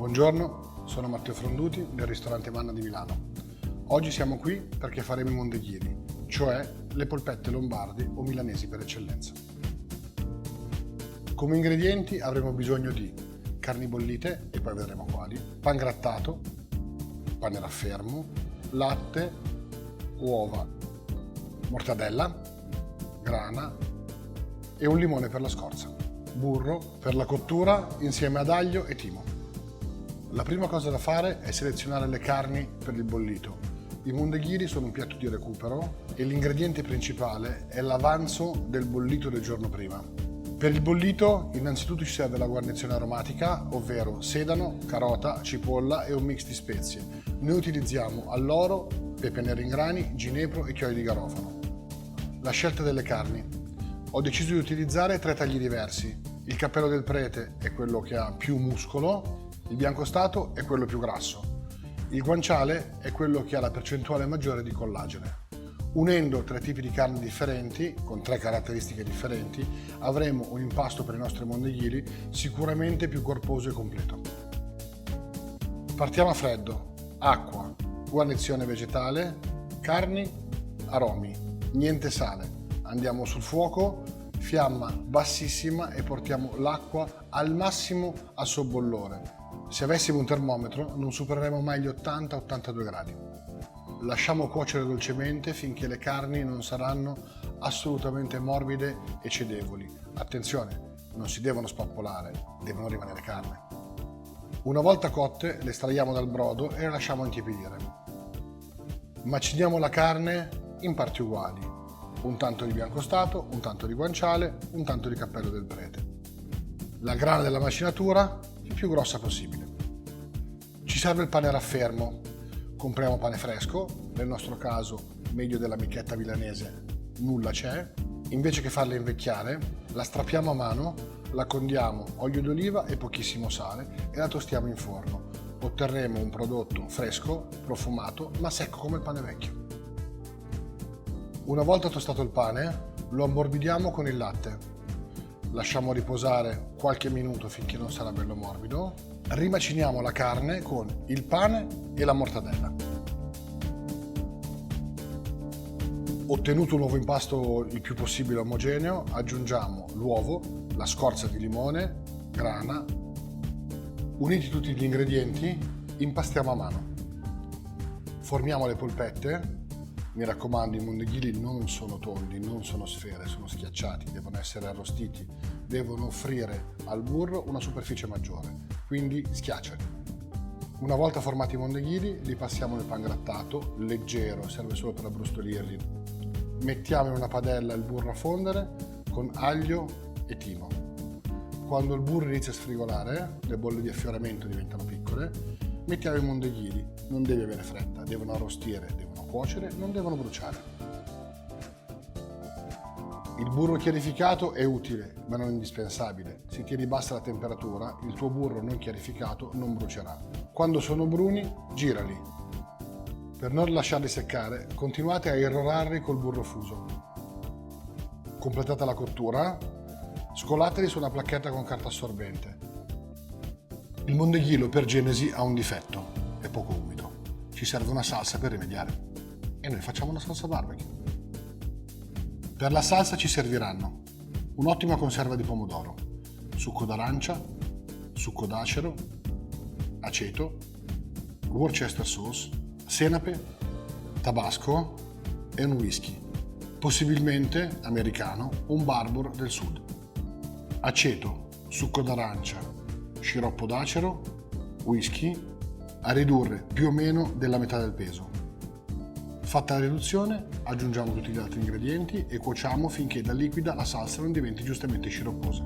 Buongiorno, sono Matteo Fronduti del ristorante Manna di Milano. Oggi siamo qui perché faremo i mondeghini, cioè le polpette lombardi o milanesi per eccellenza. Come ingredienti avremo bisogno di carni bollite, e poi vedremo quali, pan grattato, pane raffermo, latte, uova, mortadella, grana e un limone per la scorza. Burro per la cottura insieme ad aglio e timo. La prima cosa da fare è selezionare le carni per il bollito. I mondeghini sono un piatto di recupero e l'ingrediente principale è l'avanzo del bollito del giorno prima. Per il bollito innanzitutto ci serve la guarnizione aromatica, ovvero sedano, carota, cipolla e un mix di spezie. Noi utilizziamo alloro, pepe nero in grani, ginepro e chiodi di garofano. La scelta delle carni. Ho deciso di utilizzare 3 tagli diversi. Il cappello del prete è quello che ha più muscolo, il biancostato è quello più grasso. Il guanciale è quello che ha la percentuale maggiore di collagene. Unendo 3 tipi di carni differenti, con 3 caratteristiche differenti, avremo un impasto per i nostri mondeghini sicuramente più corposo e completo. Partiamo a freddo. Acqua, guarnizione vegetale, carni, aromi, niente sale. Andiamo sul fuoco, fiamma bassissima e portiamo l'acqua al massimo a sobbollore. Se avessimo un termometro non supereremo mai gli 80-82 gradi. Lasciamo cuocere dolcemente finché le carni non saranno assolutamente morbide e cedevoli. Attenzione, non si devono spappolare, devono rimanere carne. Una volta cotte le estraiamo dal brodo e le lasciamo intiepidire. Maciniamo la carne in parti uguali. Un tanto di biancostato, un tanto di guanciale, un tanto di cappello del prete. La grana della macinatura il più grossa possibile. Ci serve il pane raffermo. Compriamo pane fresco, nel nostro caso meglio della michetta milanese nulla c'è. Invece che farla invecchiare, la strappiamo a mano, la condiamo olio d'oliva e pochissimo sale e la tostiamo in forno. Otterremo un prodotto fresco, profumato, ma secco come il pane vecchio. Una volta tostato il pane, lo ammorbidiamo con il latte. Lasciamo riposare qualche minuto finché non sarà bello morbido. Rimaciniamo la carne con il pane e la mortadella. Ottenuto un nuovo impasto il più possibile omogeneo, aggiungiamo l'uovo, la scorza di limone, grana. Uniti tutti gli ingredienti, impastiamo a mano. Formiamo le polpette. Mi raccomando, i mondeghini non sono tondi, non sono sfere, sono schiacciati, devono essere arrostiti, devono offrire al burro una superficie maggiore, quindi schiacciali. Una volta formati i mondeghini, li passiamo nel pan grattato, leggero, serve solo per abbrustolirli. Mettiamo in una padella il burro a fondere con aglio e timo. Quando il burro inizia a sfrigolare, le bolle di affioramento diventano piccole, mettiamo i mondeghini. Non devi avere fretta, devono arrostire, devono cuocere, non devono bruciare. Il burro chiarificato è utile, ma non indispensabile. Se tieni bassa la temperatura, il tuo burro non chiarificato non brucerà. Quando sono bruni, girali. Per non lasciarli seccare, continuate a irrorarli col burro fuso. Completata la cottura, scolateli su una placchetta con carta assorbente. Il mondeghino per genesi ha un difetto, è poco umido. Ci serve una salsa per rimediare. E noi facciamo una salsa barbecue. Per la salsa ci serviranno un'ottima conserva di pomodoro, succo d'arancia, succo d'acero, aceto, Worcester sauce, senape, tabasco e un whisky, possibilmente americano o un Barbour del sud. Aceto, succo d'arancia, sciroppo d'acero, whisky, a ridurre più o meno della metà del peso. Fatta la riduzione, aggiungiamo tutti gli altri ingredienti e cuociamo finché da liquida la salsa non diventi giustamente sciropposa.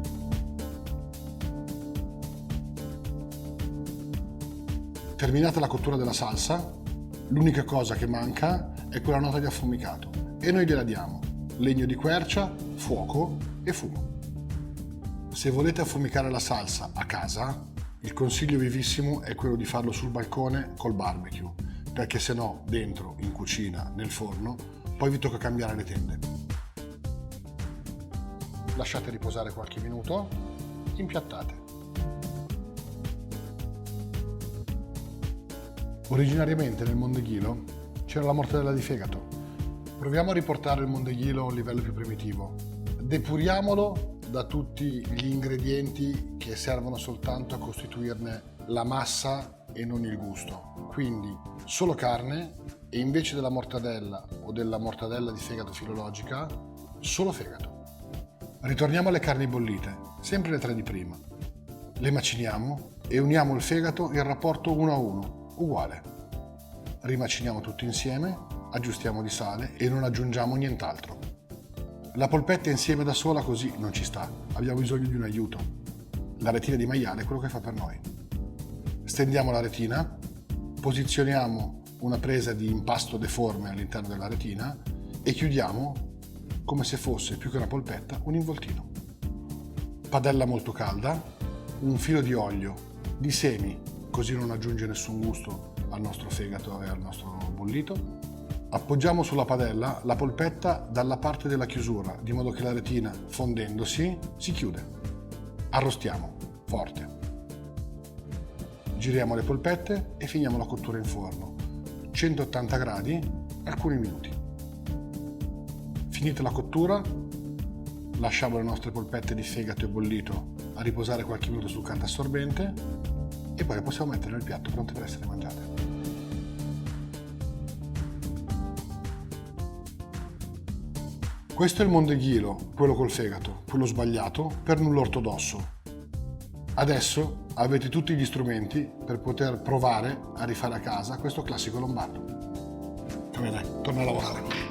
Terminata la cottura della salsa, l'unica cosa che manca è quella nota di affumicato e noi gliela diamo: legno di quercia, fuoco e fumo. Se volete affumicare la salsa a casa, il consiglio vivissimo è quello di farlo sul balcone col barbecue, perché se no dentro, in cucina, nel forno, poi vi tocca cambiare le tende. Lasciate riposare qualche minuto, impiattate. Originariamente nel Mondeghilo c'era la mortadella di fegato. Proviamo a riportare il Mondeghilo a un livello più primitivo. Depuriamolo da tutti gli ingredienti che servono soltanto a costituirne la massa e non il gusto. Quindi solo carne e invece della mortadella o della mortadella di fegato filologica, solo fegato. Ritorniamo alle carni bollite, sempre le 3 di prima. Le maciniamo e uniamo il fegato in rapporto 1:1. Uguale. Rimaciniamo tutto insieme, aggiustiamo di sale e non aggiungiamo nient'altro. La polpetta insieme da sola così non ci sta, abbiamo bisogno di un aiuto. La retina di maiale è quello che fa per noi. Stendiamo la retina, posizioniamo una presa di impasto deforme all'interno della retina e chiudiamo come se fosse più che una polpetta un involtino. Padella molto calda, un filo di olio, di semi, così non aggiunge nessun gusto al nostro fegato e al nostro bollito. Appoggiamo sulla padella la polpetta dalla parte della chiusura, di modo che la retina, fondendosi, si chiude. Arrostiamo, forte. Giriamo le polpette e finiamo la cottura in forno. 180 gradi, alcuni minuti. Finita la cottura, lasciamo le nostre polpette di fegato e bollito a riposare qualche minuto sul carta assorbente e poi le possiamo mettere nel piatto pronte per essere mangiate. Questo è il Mondeghilo, quello col fegato, quello sbagliato, per nulla ortodosso. Adesso avete tutti gli strumenti per poter provare a rifare a casa questo classico lombardo. Va bene, torno a lavorare.